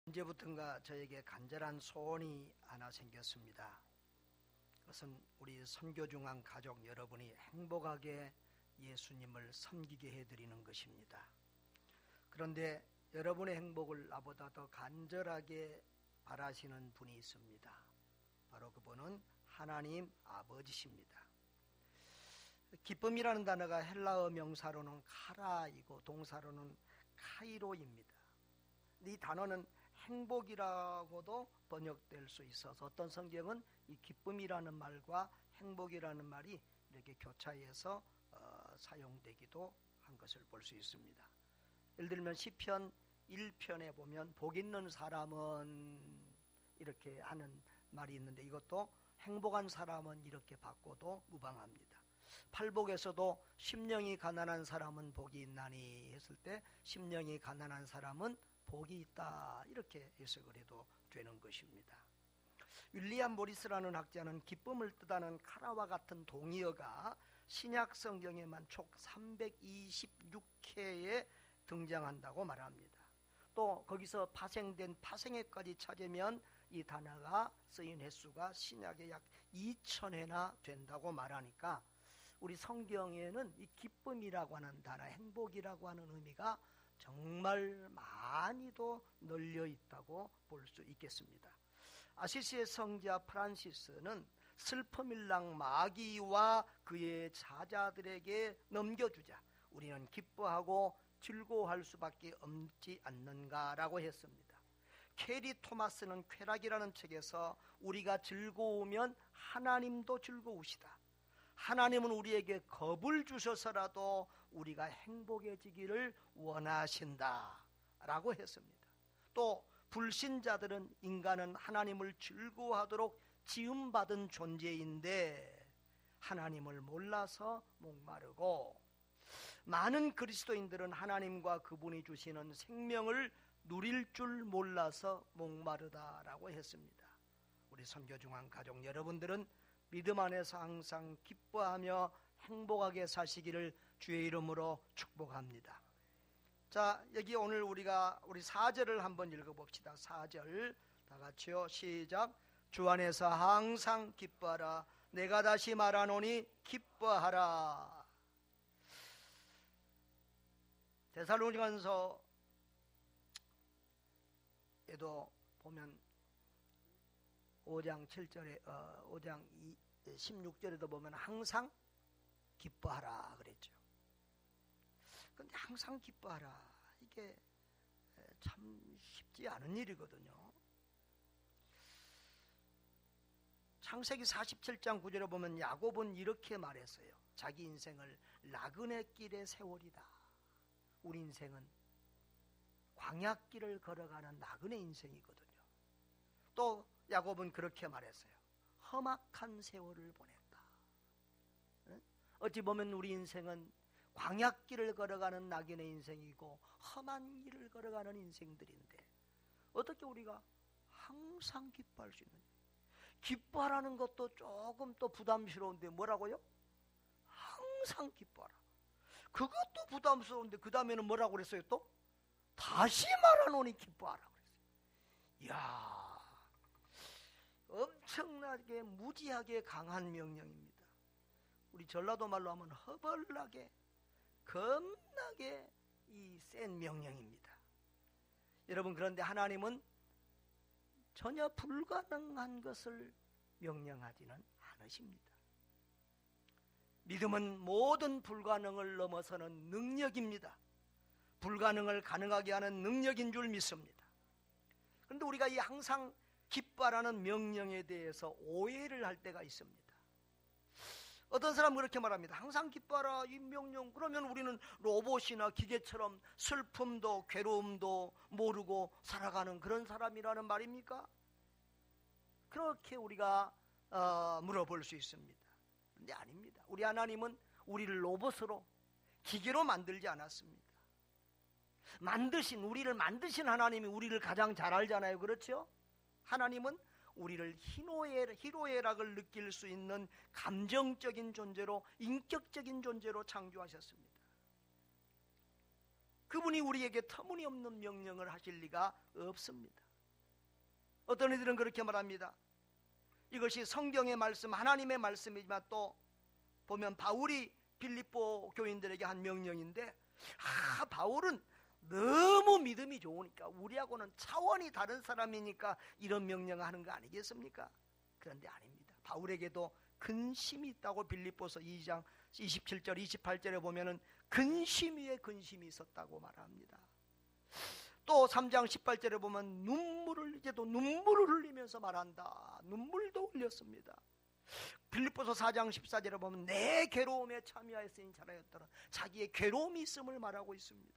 언제부턴가 저에게 간절한 소원이 하나 생겼습니다. 그것은 우리 선교중앙 가족 여러분이 행복하게 예수님을 섬기게 해드리는 것입니다. 그런데 여러분의 행복을 나보다 더 간절하게 바라시는 분이 있습니다. 바로 그분은 하나님 아버지십니다. 기쁨이라는 단어가 헬라어 명사로는 카라이고 동사로는 카이로입니다. 이 단어는 행복이라고도 번역될 수 있어서 어떤 성경은 이 기쁨이라는 말과 행복이라는 말이 이렇게 교차해서 사용되기도 한 것을 볼 수 있습니다. 예를 들면 시편 1편에 보면 복 있는 사람은 이렇게 하는 말이 있는데 이것도 행복한 사람은 이렇게 바꿔도 무방합니다. 팔복에서도 심령이 가난한 사람은 복이 있나니 했을 때 심령이 가난한 사람은 복이 있다 이렇게 해석을 해도 되는 것입니다. 윌리엄 모리스라는 학자는 기쁨을 뜻하는 카라와 같은 동의어가 신약 성경에만 총 326회에 등장한다고 말합니다. 또 거기서 파생된 파생회까지 찾으면 이 단어가 쓰인 횟수가 신약에 약 2000회나 된다고 말하니까 우리 성경에는 이 기쁨이라고 하는 단어, 행복이라고 하는 의미가 정말 많이도 널려 있다고 볼 수 있겠습니다. 아시시의 성자 프란시스는 슬픔일랑 마귀와 그의 자자들에게 넘겨주자 우리는 기뻐하고 즐거워할 수밖에 없지 않는가라고 했습니다. 캐리 토마스는 쾌락이라는 책에서 우리가 즐거우면 하나님도 즐거우시다. 하나님은 우리에게 겁을 주셔서라도 우리가 행복해지기를 원하신다 라고 했습니다. 또 불신자들은 인간은 하나님을 즐거워하도록 지음받은 존재인데 하나님을 몰라서 목마르고 많은 그리스도인들은 하나님과 그분이 주시는 생명을 누릴 줄 몰라서 목마르다라고 했습니다. 우리 선교중앙 가족 여러분들은 믿음 안에서 항상 기뻐하며 행복하게 사시기를 주의 이름으로 축복합니다. 자, 여기 오늘 우리 4절을 한번 읽어봅시다. 4절 다 같이요. 시작. 주 안에서 항상 기뻐하라. 내가 다시 말하노니 기뻐하라. 데살로니가전서에도 보면 5장 7절에 5장 16절에도 보면 항상 기뻐하라 그랬죠. 그런데 항상 기뻐하라 이게 참 쉽지 않은 일이거든요. 창세기 47장 9절에 보면 야곱은 이렇게 말했어요. 자기 인생을 나그네 길의 세월이다. 우리 인생은 광야길을 걸어가는 나그네 인생이거든요. 또 야곱은 그렇게 말했어요. 험악한 세월을 보냈다. 어찌 보면 우리 인생은 광야길을 걸어가는 나그네 인생이고 험한 길을 걸어가는 인생들인데 어떻게 우리가 항상 기뻐할 수 있느냐. 기뻐하라는 것도 조금 또 부담스러운데 뭐라고요? 항상 기뻐하라. 그것도 부담스러운데 그 다음에는 뭐라고 그랬어요 또? 다시 말하노니 기뻐하라 그랬어요. 이야, 엄청나게 무지하게 강한 명령입니다. 우리 전라도 말로 하면 허벌나게 겁나게 이 센 명령입니다. 여러분, 그런데 하나님은 전혀 불가능한 것을 명령하지는 않으십니다. 믿음은 모든 불가능을 넘어서는 능력입니다. 불가능을 가능하게 하는 능력인 줄 믿습니다. 그런데 우리가 이 항상 기뻐하라는 명령에 대해서 오해를 할 때가 있습니다. 어떤 사람은 그렇게 말합니다. 항상 기뻐하라 이 명령, 그러면 우리는 로봇이나 기계처럼 슬픔도 괴로움도 모르고 살아가는 그런 사람이라는 말입니까? 그렇게 우리가 물어볼 수 있습니다. 그런데 아닙니다. 우리 하나님은 우리를 로봇으로 기계로 만들지 않았습니다. 우리를 만드신 하나님이 우리를 가장 잘 알잖아요. 그렇죠? 하나님은 우리를 희노애락을 느낄 수 있는 감정적인 존재로, 인격적인 존재로 창조하셨습니다. 그분이 우리에게 터무니없는 명령을 하실 리가 없습니다. 어떤 이들은 그렇게 말합니다. 이것이 성경의 말씀, 하나님의 말씀이지만 또 보면 바울이 빌립보 교인들에게 한 명령인데, 바울은 너무 믿음이 좋으니까, 우리하고는 차원이 다른 사람이니까 이런 명령을 하는 거 아니겠습니까? 그런데 아닙니다. 바울에게도 근심이 있다고 빌립보서 2장 27절 28절에 보면은 근심 위에 근심이 있었다고 말합니다. 또 3장 18절에 보면 이제도 눈물을 흘리면서 말한다. 눈물도 흘렸습니다. 빌립보서 4장 14절에 보면 내 괴로움에 참여하였으니 잘하였더라. 자기의 괴로움이 있음을 말하고 있습니다.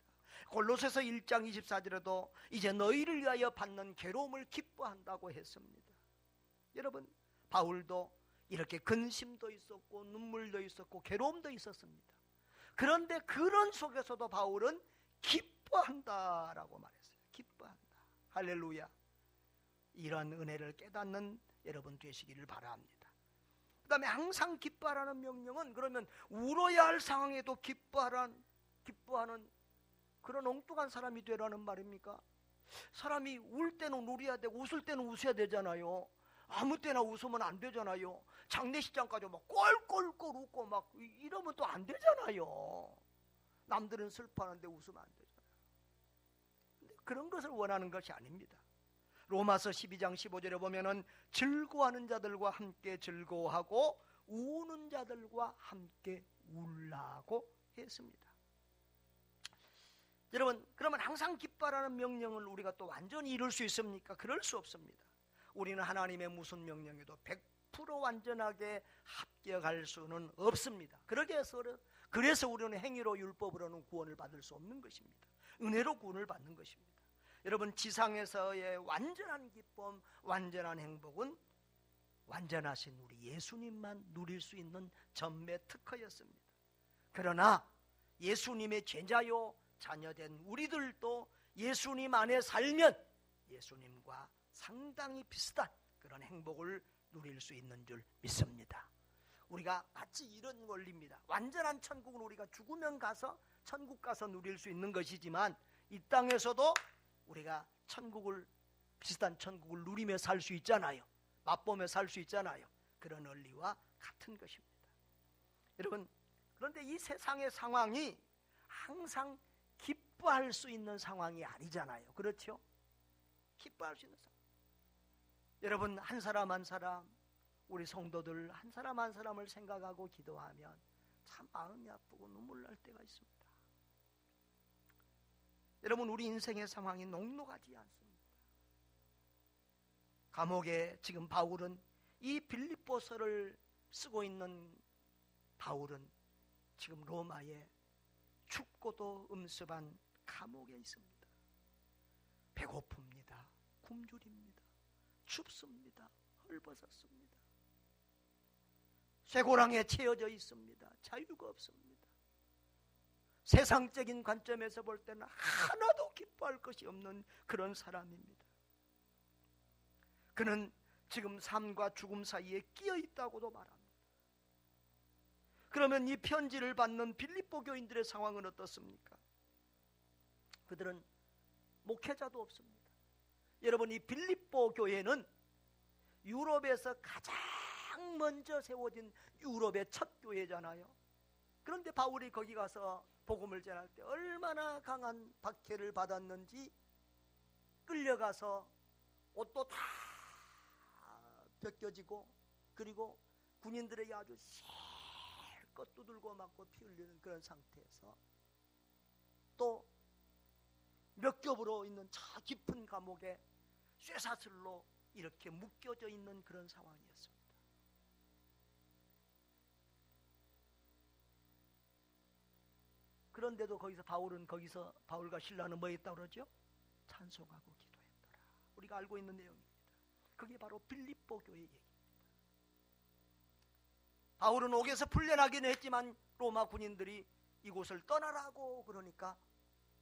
골로새서 1장 24절에도 이제 너희를 위하여 받는 괴로움을 기뻐한다고 했습니다. 여러분, 바울도 이렇게 근심도 있었고 눈물도 있었고 괴로움도 있었습니다. 그런데 그런 속에서도 바울은 기뻐한다라고 말했어요. 기뻐한다. 할렐루야. 이런 은혜를 깨닫는 여러분 되시기를 바랍니다. 그 다음에 항상 기뻐하라는 명령은, 그러면 울어야 할 상황에도 기뻐하는 그런 엉뚱한 사람이 되라는 말입니까? 사람이 울 때는 울어야 되고 웃을 때는 웃어야 되잖아요. 아무 때나 웃으면 안 되잖아요. 장례식장까지 막 꼴꼴꼴 웃고 막 이러면 또 안 되잖아요. 남들은 슬퍼하는데 웃으면 안 되잖아요. 근데 그런 것을 원하는 것이 아닙니다. 로마서 12장 15절에 보면은 즐거워하는 자들과 함께 즐거워하고 우는 자들과 함께 울라고 했습니다. 여러분, 그러면 항상 기뻐하라는 명령을 우리가 또 완전히 이룰 수 있습니까? 그럴 수 없습니다. 우리는 하나님의 무슨 명령에도 100% 완전하게 합격할 수는 없습니다. 그래서 우리는 행위로 율법으로는 구원을 받을 수 없는 것입니다. 은혜로 구원을 받는 것입니다. 여러분, 지상에서의 완전한 기쁨, 완전한 행복은 완전하신 우리 예수님만 누릴 수 있는 전매 특허였습니다. 그러나 예수님의 제자요 자녀된 우리들도 예수님 안에 살면 예수님과 상당히 비슷한 그런 행복을 누릴 수 있는 줄 믿습니다. 우리가 마치 이런 원리입니다. 완전한 천국은 우리가 죽으면 가서 천국 가서 누릴 수 있는 것이지만, 이 땅에서도 우리가 비슷한 천국을 누리며 살 수 있잖아요. 맛보며 살 수 있잖아요. 그런 원리와 같은 것입니다. 여러분, 그런데 이 세상의 상황이 항상 기뻐할 수 있는 상황이 아니잖아요. 그렇죠? 기뻐할 수 있는 상황. 여러분, 한 사람 한 사람, 우리 성도들 한 사람 한 사람을 생각하고 기도하면 참 마음이 아프고 눈물 날 때가 있습니다. 여러분, 우리 인생의 상황이 녹록하지 않습니다. 감옥에 지금 바울은, 이 빌립보서를 쓰고 있는 바울은 지금 로마에 춥고도 음습한 감옥에 있습니다. 배고픕니다. 굶주립니다. 춥습니다. 헐벗었습니다. 쇠고랑에 채워져 있습니다. 자유가 없습니다. 세상적인 관점에서 볼 때는 하나도 기뻐할 것이 없는 그런 사람입니다. 그는 지금 삶과 죽음 사이에 끼어 있다고도 말합니다. 그러면 이 편지를 받는 빌립보 교인들의 상황은 어떻습니까? 그들은 목회자도 없습니다. 여러분, 이 빌립보 교회는 유럽에서 가장 먼저 세워진 유럽의 첫 교회잖아요. 그런데 바울이 거기 가서 복음을 전할 때 얼마나 강한 박해를 받았는지, 끌려가서 옷도 다 벗겨지고, 그리고 군인들에게 아주 실컷 두들고 맞고 피 흘리는 그런 상태에서, 또 몇 겹으로 있는 저 깊은 감옥에 쇠사슬로 이렇게 묶여져 있는 그런 상황이었습니다. 그런데도 바울과 실라는 뭐 했다고 그러죠? 찬송하고 기도했더라. 우리가 알고 있는 내용입니다. 그게 바로 빌립보 교회 얘기입니다. 바울은 옥에서 풀려나긴 했지만 로마 군인들이 이곳을 떠나라고 그러니까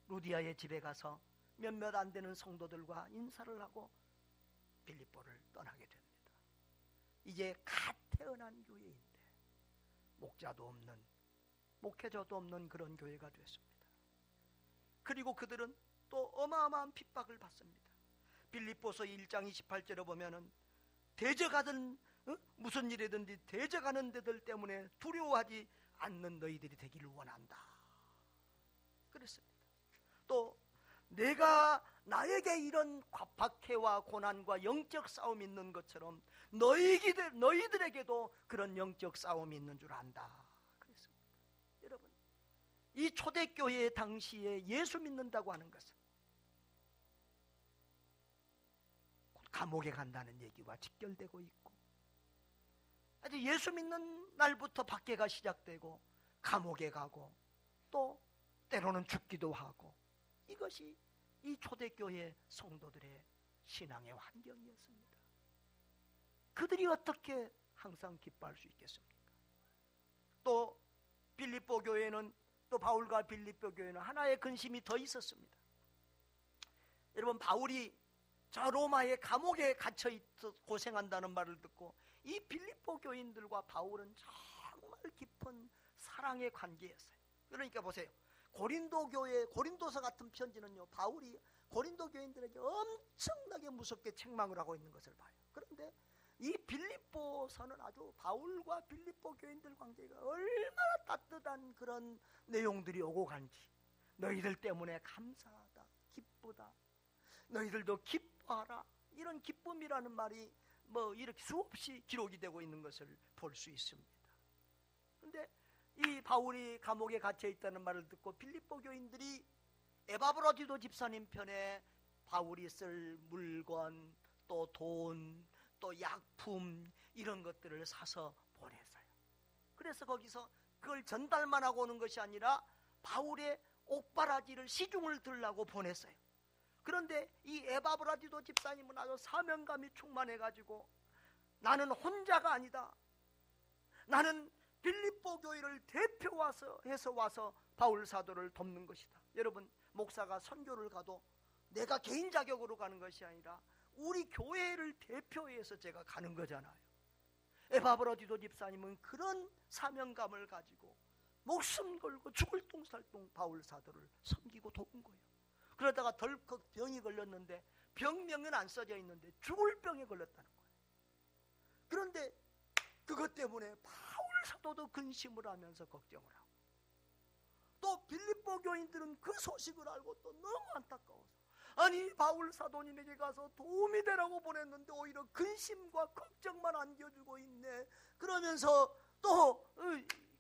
루디아의 집에 가서 몇몇 안 되는 성도들과 인사를 하고 빌립보를 떠나게 됩니다. 이제 갓 태어난 교회인데 목자도 없는, 목회자도 없는 그런 교회가 됐습니다. 그리고 그들은 또 어마어마한 핍박을 받습니다. 빌립보서 1장 28절에 보면은 대적하던 무슨 일이든지 대적하는 데들 때문에 두려워하지 않는 너희들이 되기를 원한다 그랬습니다. 또 내가 나에게 이런 박해와 고난과 영적 싸움이 있는 것처럼 너희들에게도 그런 영적 싸움이 있는 줄 안다 그랬습니다. 여러분, 이 초대교회 당시에 예수 믿는다고 하는 것은 감옥에 간다는 얘기와 직결되고 있고, 아주 예수 믿는 날부터 박해가 시작되고 감옥에 가고 또 때로는 죽기도 하고, 이것이 이 초대교회 성도들의 신앙의 환경이었습니다. 그들이 어떻게 항상 기뻐할 수 있겠습니까? 또 빌립보 교회는, 또 바울과 빌립보 교회는 하나의 근심이 더 있었습니다. 여러분, 바울이 저 로마의 감옥에 갇혀 있어 고생한다는 말을 듣고 이 빌립보 교인들과 바울은 정말 깊은 사랑의 관계였어요. 그러니까 보세요, 고린도 교회, 고린도서 같은 편지는요, 바울이 고린도 교인들에게 엄청나게 무섭게 책망을 하고 있는 것을 봐요. 그런데 이 빌립보서는 아주 바울과 빌립보 교인들 관계가 얼마나 따뜻한 그런 내용들이 오고 간지, 너희들 때문에 감사하다, 기쁘다, 너희들도 기뻐하라, 이런 기쁨이라는 말이 뭐 이렇게 수없이 기록이 되고 있는 것을 볼 수 있습니다. 그런데 이 바울이 감옥에 갇혀 있다는 말을 듣고 빌립보 교인들이 에바브라디도 집사님 편에 바울이 쓸 물건, 또 돈, 또 약품, 이런 것들을 사서 보냈어요. 그래서 거기서 그걸 전달만 하고 오는 것이 아니라 바울의 옥바라지를 시중을 들라고 보냈어요. 그런데 이 에바브라디도 집사님은 아주 사명감이 충만해가지고, 나는 혼자가 아니다, 나는 빌립보 교회를 대표해서 와서 바울 사도를 돕는 것이다. 여러분, 목사가 선교를 가도 내가 개인 자격으로 가는 것이 아니라 우리 교회를 대표해서 제가 가는 거잖아요. 에바브라디도 집사님은 그런 사명감을 가지고 목숨 걸고 죽을 똥살똥 바울 사도를 섬기고 돕은 거예요. 그러다가 덜컥 병이 걸렸는데, 병명은 안 써져 있는데 죽을 병에 걸렸다는 거예요. 그런데 그것 때문에 바울 사도도 근심을 하면서 걱정을 하고, 또 빌립보 교인들은 그 소식을 알고 또 너무 안타까워서, 아니 바울 사도님에게 가서 도움이 되라고 보냈는데 오히려 근심과 걱정만 안겨주고 있네, 그러면서 또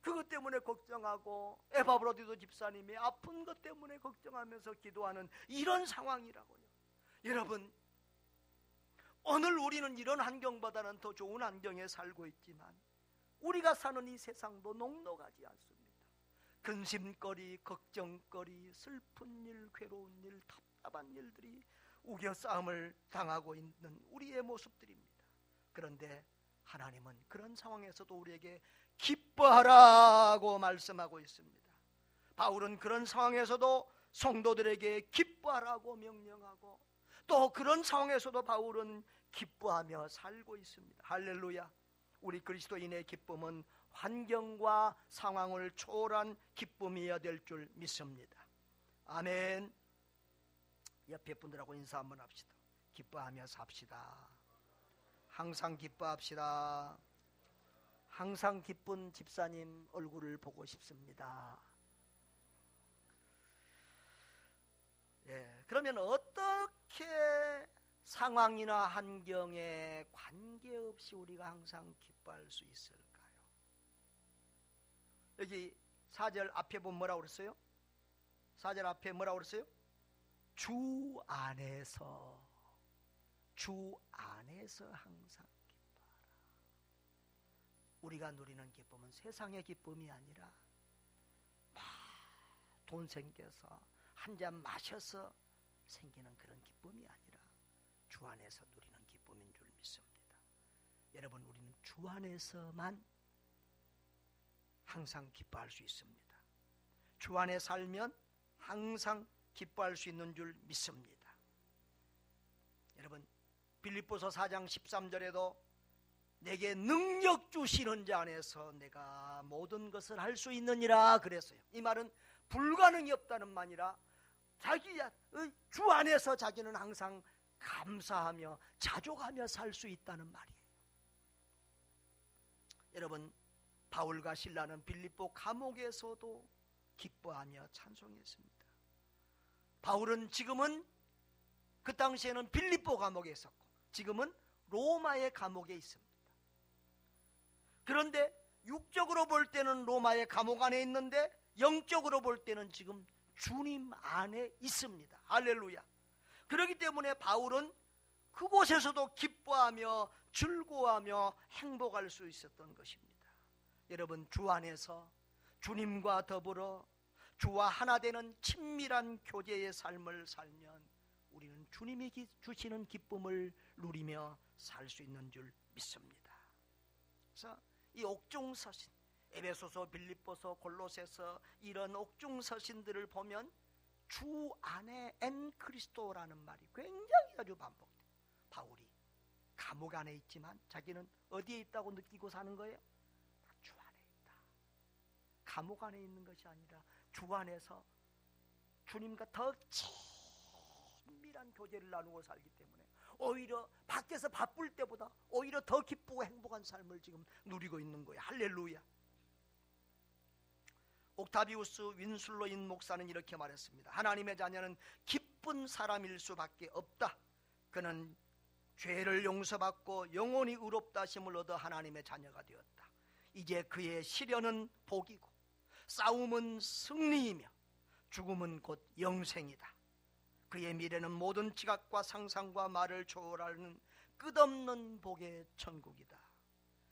그것 때문에 걱정하고, 에바브라디도 집사님이 아픈 것 때문에 걱정하면서 기도하는 이런 상황이라고요. 여러분, 오늘 우리는 이런 환경보다는 더 좋은 환경에 살고 있지만 우리가 사는 이 세상도 녹록하지 않습니다. 근심거리, 걱정거리, 슬픈 일, 괴로운 일, 답답한 일들이 우겨 싸움을 당하고 있는 우리의 모습들입니다. 그런데 하나님은 그런 상황에서도 우리에게 기뻐하라고 말씀하고 있습니다. 바울은 그런 상황에서도 성도들에게 기뻐하라고 명령하고, 또 그런 상황에서도 바울은 기뻐하며 살고 있습니다. 할렐루야. 우리 그리스도인의 기쁨은 환경과 상황을 초월한 기쁨이어야 될 줄 믿습니다. 아멘. 옆에 분들하고 인사 한번 합시다. 기뻐하며 삽시다. 항상 기뻐합시다. 항상 기쁜 집사님 얼굴을 보고 싶습니다. 예, 그러면 어떻게 상황이나 환경에 관계없이 우리가 항상 기뻐할 수 있을까요? 여기 4절 앞에 보면 뭐라고 그랬어요? 4절 앞에 뭐라고 그랬어요? 주 안에서 항상 기뻐하라. 우리가 누리는 기쁨은 세상의 기쁨이 아니라 돈 생겨서 한 잔 마셔서 생기는 그런 기쁨이 아니라 주 안에서 누리는 기쁨인 줄 믿습니다. 여러분, 우리는 주 안에서만 항상 기뻐할 수 있습니다. 주 안에 살면 항상 기뻐할 수 있는 줄 믿습니다. 여러분, 빌립보서 4장 13절에도 내게 능력 주시는 자 안에서 내가 모든 것을 할 수 있느니라 그랬어요. 이 말은 불가능이 없다는 말이라, 자기 주 안에서 자기는 항상 감사하며 자족하며 살 수 있다는 말이에요. 여러분, 바울과 실라는 빌립보 감옥에서도 기뻐하며 찬송했습니다. 바울은 지금은 그 당시에는 빌립보 감옥에 있었고 지금은 로마의 감옥에 있습니다. 그런데 육적으로 볼 때는 로마의 감옥 안에 있는데 영적으로 볼 때는 지금 주님 안에 있습니다. 할렐루야. 그렇기 때문에 바울은 그곳에서도 기뻐하며 즐거워하며 행복할 수 있었던 것입니다. 여러분, 주 안에서 주님과 더불어 주와 하나 되는 친밀한 교제의 삶을 살면 우리는 주님이 주시는 기쁨을 누리며 살 수 있는 줄 믿습니다. 그래서 이 옥중서신, 에베소서, 빌립보서, 골로새서 이런 옥중서신들을 보면 주 안에 엔 그리스도라는 말이 굉장히 자주 반복돼요. 바울이 감옥 안에 있지만 자기는 어디에 있다고 느끼고 사는 거예요? 주 안에 있다. 감옥 안에 있는 것이 아니라 주 안에서 주님과 더 친밀한 교제를 나누고 살기 때문에 오히려 밖에서 바쁠 때보다 오히려 더 기쁘고 행복한 삶을 지금 누리고 있는 거예요. 할렐루야. 옥타비우스 윈슬로인 목사는 이렇게 말했습니다. 하나님의 자녀는 기쁜 사람일 수밖에 없다. 그는 죄를 용서받고 영원히 의롭다 하심을 얻어 하나님의 자녀가 되었다. 이제 그의 시련은 복이고 싸움은 승리이며 죽음은 곧 영생이다. 그의 미래는 모든 지각과 상상과 말을 초월하는 끝없는 복의 천국이다.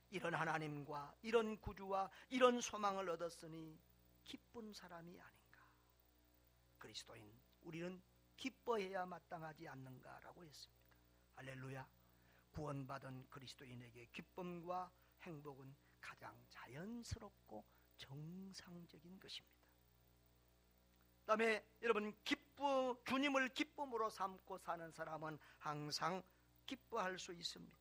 이런 하나님과 이런 구주와 이런 소망을 얻었으니 기쁜 사람이 아닌가. 그리스도인 우리는 기뻐해야 마땅하지 않는가라고 했습니다. 할렐루야. 구원받은 그리스도인에게 기쁨과 행복은 가장 자연스럽고 정상적인 것입니다. 그 다음에 여러분, 주님을 기쁨으로 삼고 사는 사람은 항상 기뻐할 수 있습니다.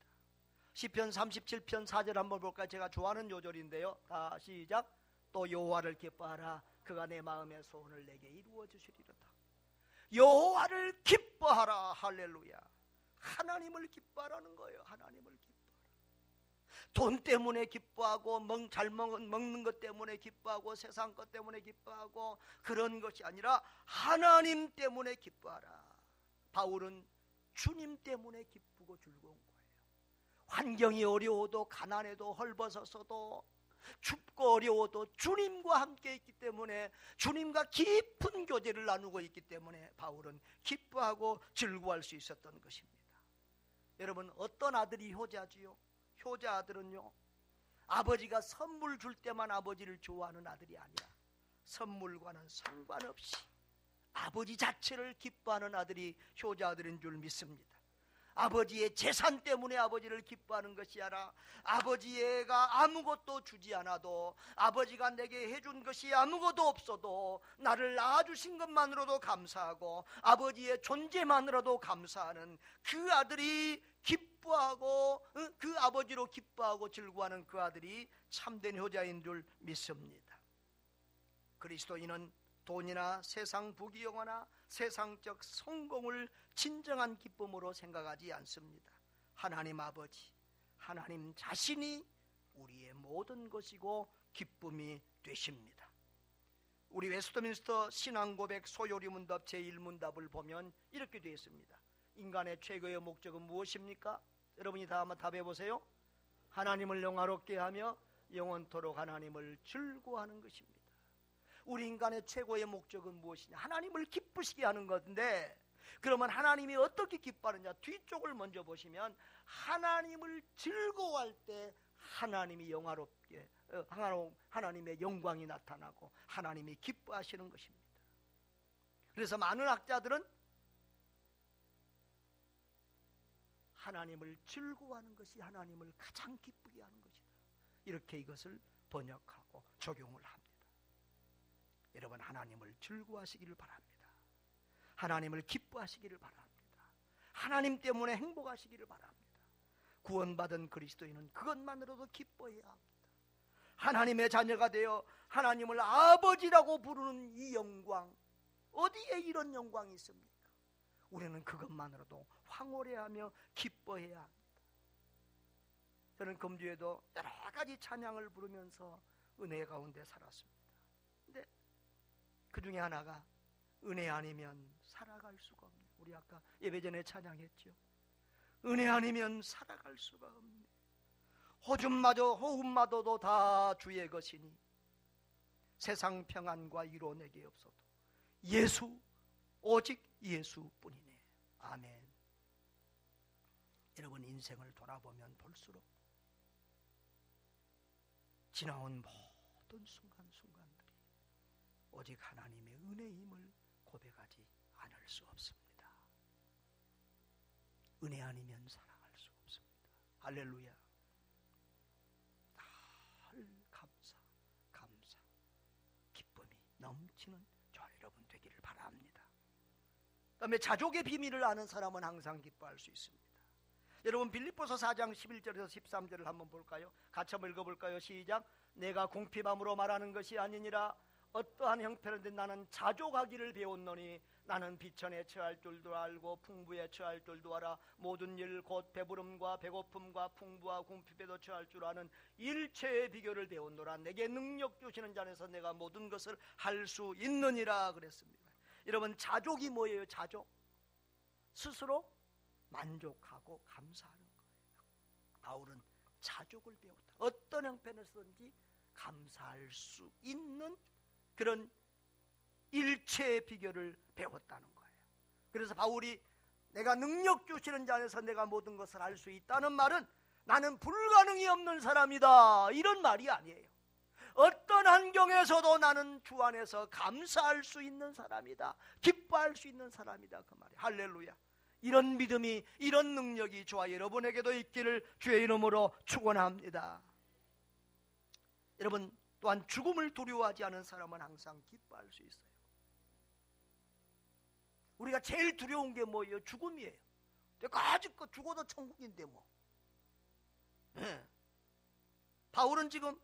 시편 37편 4절 한번 볼까요? 제가 좋아하는 요절인데요. 다 시작. 또 여호와를 기뻐하라. 그가 내 마음의 소원을 내게 이루어 주시리로다. 여호와를 기뻐하라. 할렐루야. 하나님을 기뻐하라는 거예요. 하나님을 기뻐하라. 돈 때문에 기뻐하고 잘 먹는 것 때문에 기뻐하고 세상 것 때문에 기뻐하고 그런 것이 아니라 하나님 때문에 기뻐하라. 바울은 주님 때문에 기쁘고 즐거운 거예요. 환경이 어려워도 가난해도 헐벗어서도 춥고 어려워도 주님과 함께 있기 때문에 주님과 깊은 교제를 나누고 있기 때문에 바울은 기뻐하고 즐거워할 수 있었던 것입니다. 여러분, 어떤 아들이 효자지요? 효자 아들은요, 아버지가 선물 줄 때만 아버지를 좋아하는 아들이 아니라 선물과는 상관없이 아버지 자체를 기뻐하는 아들이 효자 아들인 줄 믿습니다. 아버지의 재산 때문에 아버지를 기뻐하는 것이 아니라 아버지가 아무것도 주지 않아도 아버지가 내게 해준 것이 아무것도 없어도 나를 낳아주신 것만으로도 감사하고 아버지의 존재만으로도 감사하는 그 아들이 기뻐하고 그 아버지로 기뻐하고 즐거워하는 그 아들이 참된 효자인 줄 믿습니다. 그리스도인은 돈이나 세상 부귀영화나 세상적 성공을 진정한 기쁨으로 생각하지 않습니다. 하나님 아버지, 하나님 자신이 우리의 모든 것이고 기쁨이 되십니다. 우리 웨스트민스터 신앙고백 소요리 문답 제1문답을 보면 이렇게 되어 있습니다. 인간의 최고의 목적은 무엇입니까? 여러분이 다 한번 답해 보세요. 하나님을 영화롭게 하며 영원토록 하나님을 즐거워하는 것입니다. 우리 인간의 최고의 목적은 무엇이냐? 하나님을 기쁘시게 하는 건데, 그러면 하나님이 어떻게 기뻐하느냐? 뒤쪽을 먼저 보시면 하나님을 즐거워할 때 하나님이 영화롭게 하나님의 영광이 나타나고 하나님이 기뻐하시는 것입니다. 그래서 많은 학자들은 하나님을 즐거워하는 것이 하나님을 가장 기쁘게 하는 것이다, 이렇게 이것을 번역하고 적용을 합니다. 여러분, 하나님을 즐거워하시기를 바랍니다. 하나님을 기뻐하시기를 바랍니다. 하나님 때문에 행복하시기를 바랍니다. 구원받은 그리스도인은 그것만으로도 기뻐해야 합니다. 하나님의 자녀가 되어 하나님을 아버지라고 부르는 이 영광, 어디에 이런 영광이 있습니까? 우리는 그것만으로도 황홀해하며 기뻐해야 합니다. 저는 금주에도 여러 가지 찬양을 부르면서 은혜 가운데 살았습니다. 근데 그 중에 하나가 은혜 아니면 살아갈 수가 없네요. 우리 아까 예배 전에 찬양했죠. 은혜 아니면 살아갈 수가 없네. 호흡마저도 다 주의 것이니 세상 평안과 위로 내게 없어도 예수, 오직 예수뿐이네. 아멘. 여러분, 인생을 돌아보면 볼수록 지나온 모든 순간순간들이 오직 하나님의 은혜임을 고백하지 않을 수 없습니다. 은혜 아니면 살아갈 수 없습니다. 할렐루야. 늘 감사, 기쁨이 넘치는 저와 여러분 되기를 바랍니다. 그다음에 자족의 비밀을 아는 사람은 항상 기뻐할 수 있습니다. 여러분, 빌립보서 4장 11절에서 13절을 한번 볼까요? 같이 한번 읽어볼까요? 시작. 내가 궁핍함으로 말하는 것이 아니니라. 어떠한 형편이든 나는 자족하기를 배웠노니 나는 비천에 처할 줄도 알고 풍부에 처할 줄도 알아. 모든 일 곧 배부름과 배고픔과 풍부와 궁핍에도 처할 줄 아는 일체의 비결을 배웠노라. 내게 능력 주시는 자 안에서 내가 모든 것을 할 수 있느니라 그랬습니다. 여러분, 자족이 뭐예요? 자족, 스스로 만족하고 감사하는 거예요. 바울은 자족을 배웠다. 어떤 형편에서든지 감사할 수 있는 그런 일체의 비결을 배웠다는 거예요. 그래서 바울이 내가 능력 주시는 자 안에서 내가 모든 것을 할 수 있다는 말은 나는 불가능이 없는 사람이다, 이런 말이 아니에요. 어떤 환경에서도 나는 주 안에서 감사할 수 있는 사람이다, 기뻐할 수 있는 사람이다, 그 말이에요. 할렐루야. 이런 믿음이, 이런 능력이 저와 여러분에게도 있기를 주의 이름으로 축원합니다. 여러분, 또한 죽음을 두려워하지 않은 사람은 항상 기뻐할 수 있어요. 우리가 제일 두려운 게 뭐예요? 죽음이에요. 까짓것 죽어도 천국인데 뭐. 네. 바울은 지금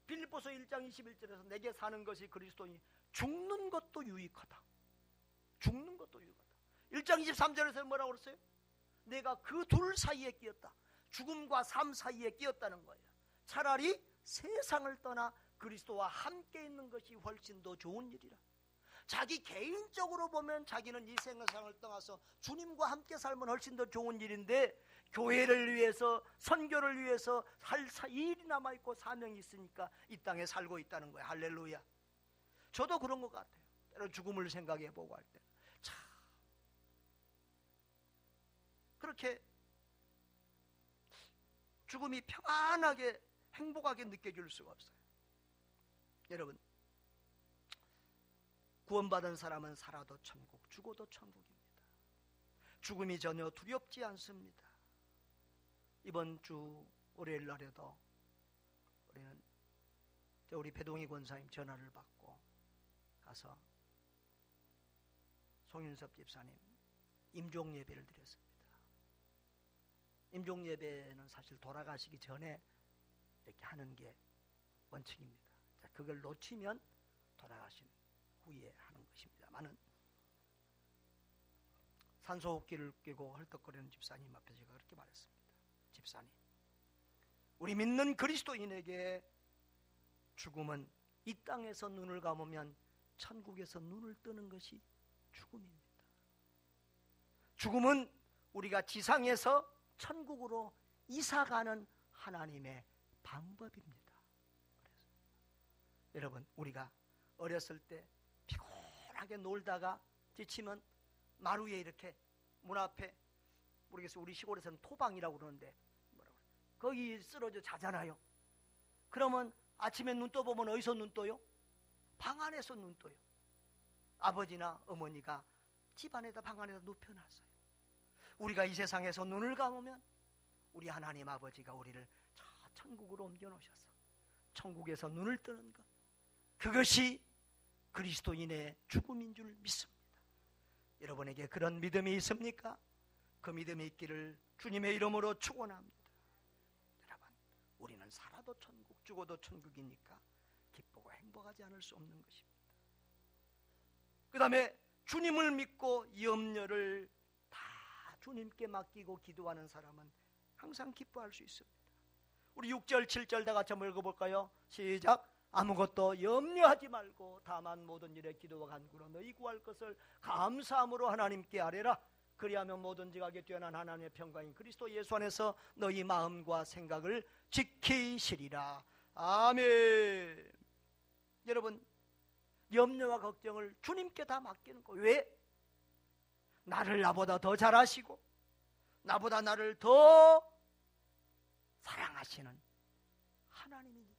빌립보서 1장 21절에서 내게 사는 것이 그리스도니 죽는 것도 유익하다. 죽는 것도 유익하다. 1장 23절에서 뭐라고 그랬어요? 내가 그 둘 사이에 끼었다. 죽음과 삶 사이에 끼었다는 거예요. 차라리 세상을 떠나 그리스도와 함께 있는 것이 훨씬 더 좋은 일이라. 자기 개인적으로 보면 자기는 이 세상을 떠나서 주님과 함께 살면 훨씬 더 좋은 일인데, 교회를 위해서, 선교를 위해서 할 일이 남아있고 사명이 있으니까 이 땅에 살고 있다는 거예요. 할렐루야. 저도 그런 것 같아요. 때로 죽음을 생각해보고 할 때 참 그렇게 죽음이 평안하게 행복하게 느껴질 수가 없어요. 여러분, 구원받은 사람은 살아도 천국, 죽어도 천국입니다. 죽음이 전혀 두렵지 않습니다. 이번 주 월요일 날에도 우리는 우리 배동희 권사님 전화를 받고 가서 송윤섭 집사님 임종 예배를 드렸습니다. 임종 예배는 사실 돌아가시기 전에 이렇게 하는 게 원칙입니다. 그걸 놓치면 돌아가신 후에 하는 것입니다만은, 산소호흡기를 끼고 헐떡거리는 집사님 앞에 제가 그렇게 말했습니다. 집사님, 우리 믿는 그리스도인에게 죽음은 이 땅에서 눈을 감으면 천국에서 눈을 뜨는 것이 죽음입니다. 죽음은 우리가 지상에서 천국으로 이사가는 하나님의 방법입니다. 여러분, 우리가 어렸을 때 피곤하게 놀다가 지치면 마루에 이렇게 문 앞에, 모르겠어요, 우리 시골에서는 토방이라고 그러는데 거기 쓰러져 자잖아요. 그러면 아침에 눈 떠보면 어디서 눈 떠요? 방 안에서 눈 떠요. 아버지나 어머니가 집 안에다, 방 안에다 눕혀놨어요. 우리가 이 세상에서 눈을 감으면 우리 하나님 아버지가 우리를 저 천국으로 옮겨놓으셔서 천국에서 눈을 뜨는 것, 그것이 그리스도인의 죽음인 줄 믿습니다. 여러분에게 그런 믿음이 있습니까? 그 믿음이 있기를 주님의 이름으로 축원합니다. 여러분, 우리는 살아도 천국, 죽어도 천국이니까 기쁘고 행복하지 않을 수 없는 것입니다. 그 다음에 주님을 믿고 염려를 다 주님께 맡기고 기도하는 사람은 항상 기뻐할 수 있습니다. 우리 6절 7절 다 같이 한번 읽어볼까요? 시작. 아무것도 염려하지 말고 다만 모든 일에 기도와 간구로 너희 구할 것을 감사함으로 하나님께 아뢰라. 그리하면 모든 지각에 뛰어난 하나님의 평강인 그리스도 예수 안에서 너희 마음과 생각을 지키시리라. 아멘. 여러분, 염려와 걱정을 주님께 다 맡기는 거예요. 왜? 나를 나보다 더 잘 아시고 나보다 나를 더 사랑하시는 하나님이니까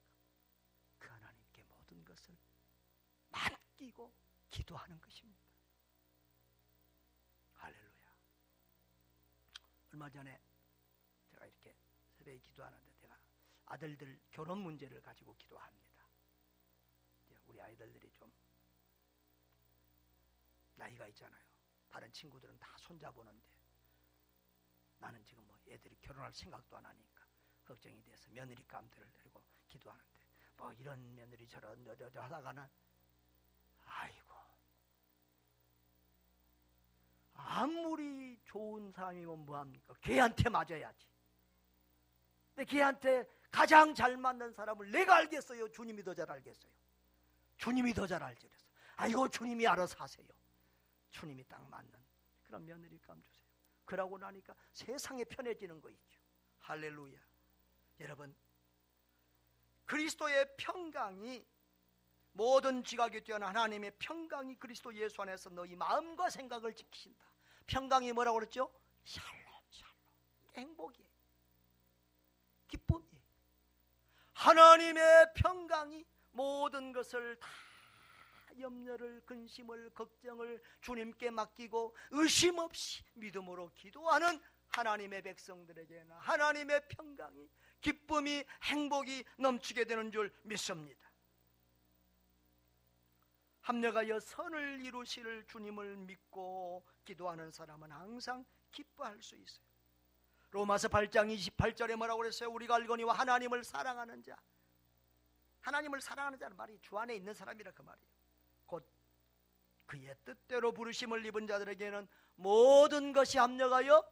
그 하나님께 모든 것을 맡기고 기도하는 것입니다. 할렐루야. 얼마 전에 제가 이렇게 새벽에 기도하는데 제가 아들들 결혼 문제를 가지고 기도합니다. 우리 아이들이 좀 나이가 있잖아요. 다른 친구들은 다 손자보는데 나는 지금 뭐 애들이 결혼할 생각도 안 하니까 걱정이 돼서 며느리감들을 데리고 기도하는데 뭐 이런 며느리 저런 저저 하다가는 아이고 아무리 좋은 사람이면 뭐합니까? 걔한테 맞아야지. 근데 걔한테 가장 잘 맞는 사람을 내가 알겠어요? 주님이 더 잘 알겠어요? 주님이 더 잘 알지. 그래서 아이고 주님이 알아서 하세요. 주님이 딱 맞는 그런 며느리감 주세요. 그러고 나니까 세상에 편해지는 거 있죠. 할렐루야. 여러분, 그리스도의 평강이 모든 지각에 뛰어난 하나님의 평강이 그리스도 예수 안에서 너희 마음과 생각을 지키신다. 평강이 뭐라고 그랬죠? 샬롬, 샬롬. 행복이에요. 기쁨이에요. 하나님의 평강이 모든 것을 다 염려를, 근심을, 걱정을 주님께 맡기고 의심 없이 믿음으로 기도하는 하나님의 백성들에게는 하나님의 평강이, 기쁨이, 행복이 넘치게 되는 줄 믿습니다. 합력하여 선을 이루실 주님을 믿고 기도하는 사람은 항상 기뻐할 수 있어요. 로마서 8장 28절에 뭐라고 그랬어요? 우리가 알거니와 하나님을 사랑하는 자, 하나님을 사랑하는 자는 말이 주 안에 있는 사람이라 그 말이에요. 곧 그의 뜻대로 부르심을 입은 자들에게는 모든 것이 합력하여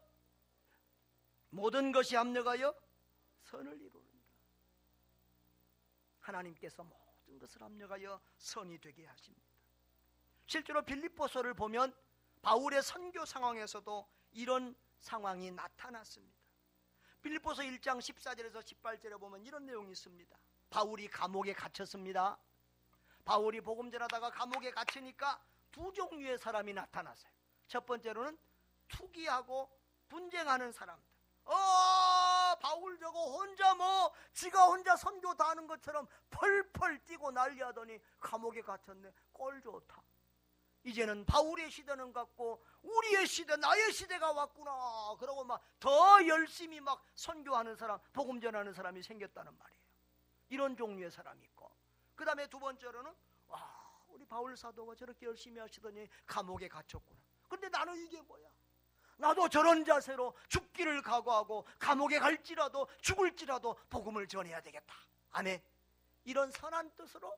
선을 이루는다. 하나님께서 모든 것을 합력하여 선이 되게 하십니다. 실제로 빌립보서를 보면 바울의 선교 상황에서도 이런 상황이 나타났습니다. 빌립보서 1장 14절에서 18절에 보면 이런 내용이 있습니다. 바울이 감옥에 갇혔습니다. 바울이 복음 전하다가 감옥에 갇히니까 두 종류의 사람이 나타났어요. 첫 번째로는 투기하고 분쟁하는 사람들. 바울 저거 혼자 지가 혼자 선교 다 하는 것처럼 펄펄 뛰고 난리하더니 감옥에 갇혔네. 꼴 좋다. 이제는 바울의 시대는 갔고 우리의 시대, 나의 시대가 왔구나. 그러고 막 더 열심히 막 선교하는 사람, 복음 전하는 사람이 생겼다는 말이에요. 이런 종류의 사람이 있고, 그 다음에 두 번째로는 우리 바울 사도가 저렇게 열심히 하시더니 감옥에 갇혔구나. 근데 나는 이게 뭐야? 나도 저런 자세로 죽기를 각오하고 감옥에 갈지라도 죽을지라도 복음을 전해야 되겠다. 아멘. 이런 선한 뜻으로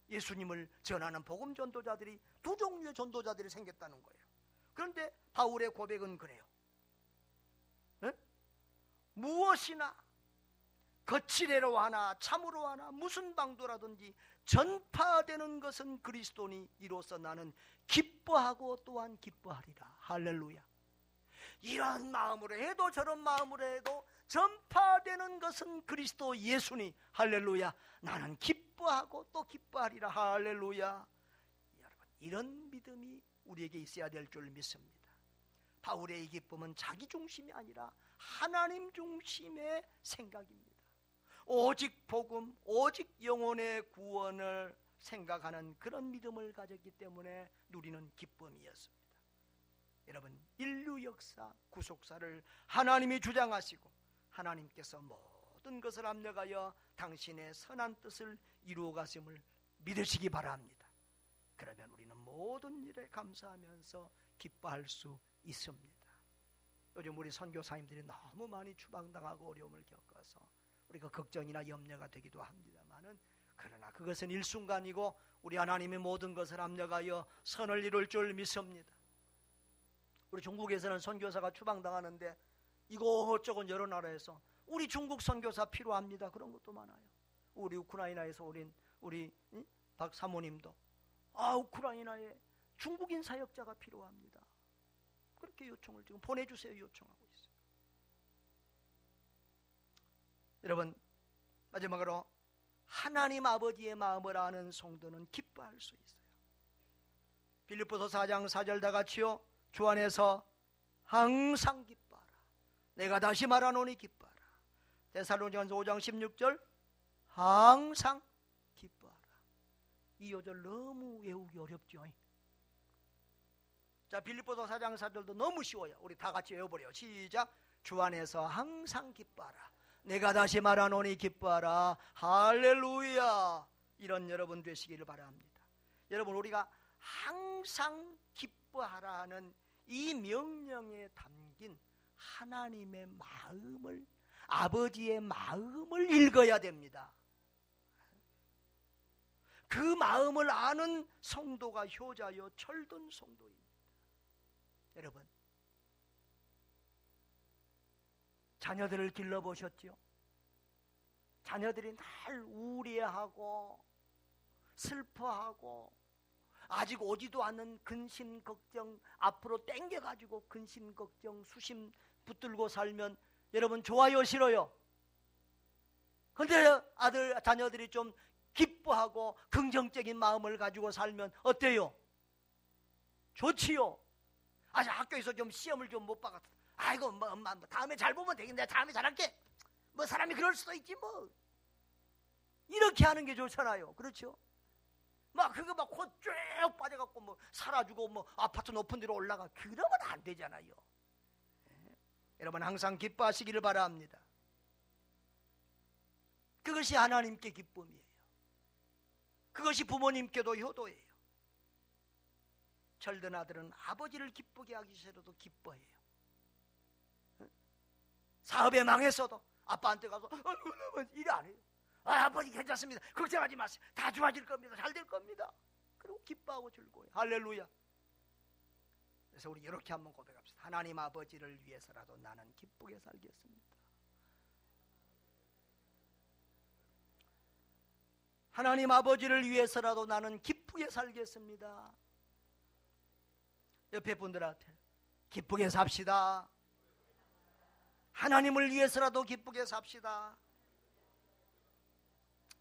예수님을 전하는 복음 전도자들이, 두 종류의 전도자들이 생겼다는 거예요. 그런데 바울의 고백은 그래요. 네? 무엇이나 거칠애로 하나 참으로 하나 무슨 방도라든지 전파되는 것은 그리스도니 이로써 나는 기뻐하고 또한 기뻐하리라. 할렐루야. 이런 마음으로 해도 저런 마음으로 해도 전파되는 것은 그리스도 예수니 할렐루야. 나는 기뻐하고 또 기뻐하리라. 할렐루야. 여러분, 이런 믿음이 우리에게 있어야 될 줄 믿습니다. 바울의 이 기쁨은 자기 중심이 아니라 하나님 중심의 생각입니다. 오직 복음, 오직 영혼의 구원을 생각하는 그런 믿음을 가졌기 때문에 누리는 기쁨이었습니다. 여러분, 인류 역사, 구속사를 하나님이 주장하시고 하나님께서 모든 것을 합력하여 당신의 선한 뜻을 이루어가심을 믿으시기 바랍니다. 그러면 우리는 모든 일에 감사하면서 기뻐할 수 있습니다. 요즘 우리 선교사님들이 너무 많이 추방당하고 어려움을 겪어서 우리가 걱정이나 염려가 되기도 합니다만은 그러나 그것은 일순간이고 우리 하나님의 모든 것을 합력하여 선을 이룰 줄 믿습니다. 우리 중국에서는 선교사가 추방당하는데 이곳저곳 여러 나라에서 우리 중국 선교사 필요합니다. 그런 것도 많아요. 우리 우크라이나에서 우리 박 사모님도 우크라이나에 중국인 사역자가 필요합니다. 그렇게 요청을 지금 보내주세요 요청하고 있어요. 여러분, 마지막으로 하나님 아버지의 마음을 아는 성도는 기뻐할 수 있어요. 빌립보서 4장 4절 다 같이요. 주 안에서 항상 기뻐하라. 내가 다시 말하노니 기뻐하라. 데살로니가서 5장 16절 항상 기뻐하라. 이 요절 너무 외우기 어렵죠. 자, 빌립보서 4장 4절도 너무 쉬워요. 우리 다 같이 외워버려요. 시작. 주 안에서 항상 기뻐하라. 내가 다시 말하노니 기뻐하라. 할렐루야. 이런 여러분 되시기를 바랍니다. 여러분, 우리가 항상 기뻐하라는 이 명령에 담긴 하나님의 마음을, 아버지의 마음을 읽어야 됩니다. 그 마음을 아는 성도가 효자여 철든 성도입니다. 여러분, 자녀들을 길러보셨죠? 자녀들이 날 우려하고 슬퍼하고 아직 오지도 않은 근심 걱정 앞으로 땡겨가지고 근심 걱정 수심 붙들고 살면 여러분 좋아요 싫어요? 근데 자녀들이 좀 기뻐하고 긍정적인 마음을 가지고 살면 어때요? 좋지요. 아직 학교에서 좀 시험을 좀 못 봐서 아이고 엄마 다음에 잘 보면 되겠네. 다음에 잘할게. 사람이 그럴 수도 있지 이렇게 하는 게 좋잖아요. 그렇죠? 그거 코 쭉 빠져갖고 살아주고 아파트 높은 데로 올라가 그러면 안 되잖아요. 여러분 항상 기뻐하시기를 바랍니다. 그것이 하나님께 기쁨이에요. 그것이 부모님께도 효도예요. 철든 아들은 아버지를 기쁘게 하기 위해서도 기뻐해요. 사업에 망했어도 아빠한테 가서 일 안 해요. 아버지 괜찮습니다. 걱정하지 마세요. 다 좋아질 겁니다. 잘 될 겁니다. 그리고 기뻐하고 즐거워요. 할렐루야. 그래서 우리 이렇게 한번 고백합시다. 하나님 아버지를 위해서라도 나는 기쁘게 살겠습니다. 하나님 아버지를 위해서라도 나는 기쁘게 살겠습니다. 옆에 분들한테 기쁘게 삽시다. 하나님을 위해서라도 기쁘게 삽시다.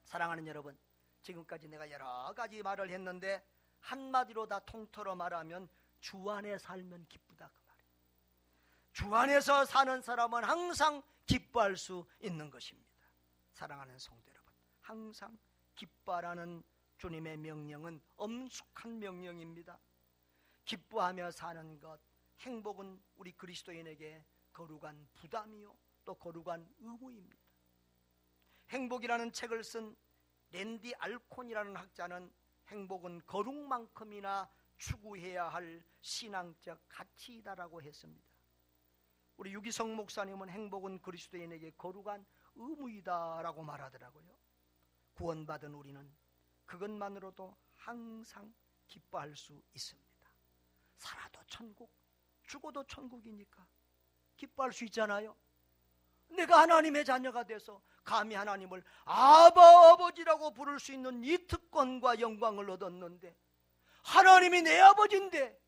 사랑하는 여러분, 지금까지 내가 여러 가지 말을 했는데 한마디로 다 통틀어 말하면 주 안에 살면 기쁘다 그 말이에요. 주 안에서 사는 사람은 항상 기뻐할 수 있는 것입니다. 사랑하는 성도 여러분, 항상 기뻐하라는 주님의 명령은 엄숙한 명령입니다. 기뻐하며 사는 것, 행복은 우리 그리스도인에게 거룩한 부담이요 또 거룩한 의무입니다. 행복이라는 책을 쓴 랜디 알콘이라는 학자는 행복은 거룩만큼이나 추구해야 할 신앙적 가치이다라고 했습니다. 우리 유기성 목사님은 행복은 그리스도인에게 거룩한 의무이다라고 말하더라고요. 구원받은 우리는 그것만으로도 항상 기뻐할 수 있습니다. 살아도 천국, 죽어도 천국이니까 기뻐할 수 있잖아요. 내가 하나님의 자녀가 돼서 감히 하나님을 아버지라고 부를 수 있는 이 특권과 영광을 얻었는데 하나님이 내 아버지인데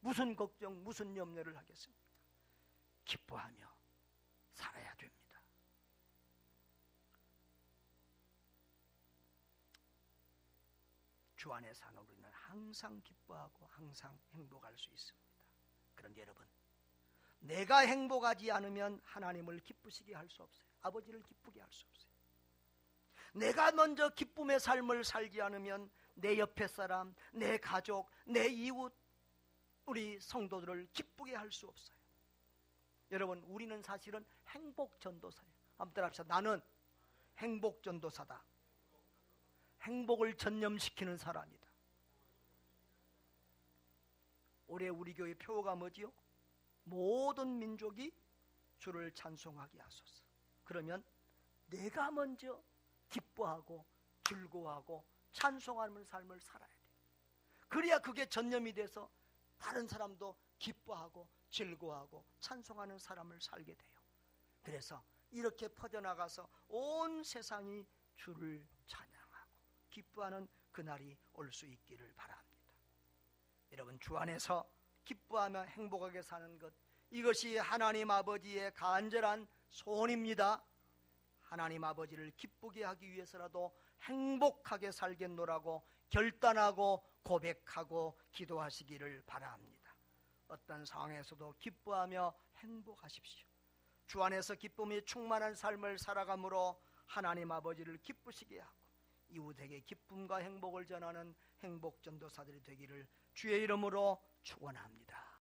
무슨 걱정, 무슨 염려를 하겠습니까? 기뻐하며 살아야 됩니다. 주 안에 사는 우리는 항상 기뻐하고 항상 행복할 수 있습니다. 그런데 여러분, 내가 행복하지 않으면 하나님을 기쁘시게 할 수 없어요. 아버지를 기쁘게 할 수 없어요. 내가 먼저 기쁨의 삶을 살지 않으면 내 옆에 사람, 내 가족, 내 이웃, 우리 성도들을 기쁘게 할 수 없어요. 여러분, 우리는 사실은 행복전도사예요. 한번 따라합시다. 나는 행복전도사다. 행복을 전념시키는 사람이다. 올해 우리 교회 표어가 뭐지요? 모든 민족이 주를 찬송하게 하소서. 그러면 내가 먼저 기뻐하고 즐거워하고 찬송하는 삶을 살아야 돼요. 그래야 그게 전념이 돼서 다른 사람도 기뻐하고 즐거워하고 찬송하는 사람을 살게 돼요. 그래서 이렇게 퍼져나가서 온 세상이 주를 찬양하고 기뻐하는 그날이 올 수 있기를 바랍니다. 여러분, 주 안에서 기뻐하며 행복하게 사는 것, 이것이 하나님 아버지의 간절한 소원입니다. 하나님 아버지를 기쁘게 하기 위해서라도 행복하게 살겠노라고 결단하고 고백하고 기도하시기를 바랍니다. 어떤 상황에서도 기뻐하며 행복하십시오. 주 안에서 기쁨이 충만한 삶을 살아감으로 하나님 아버지를 기쁘시게 하고 이웃에게 기쁨과 행복을 전하는 행복전도사들이 되기를 주의 이름으로 축원합니다.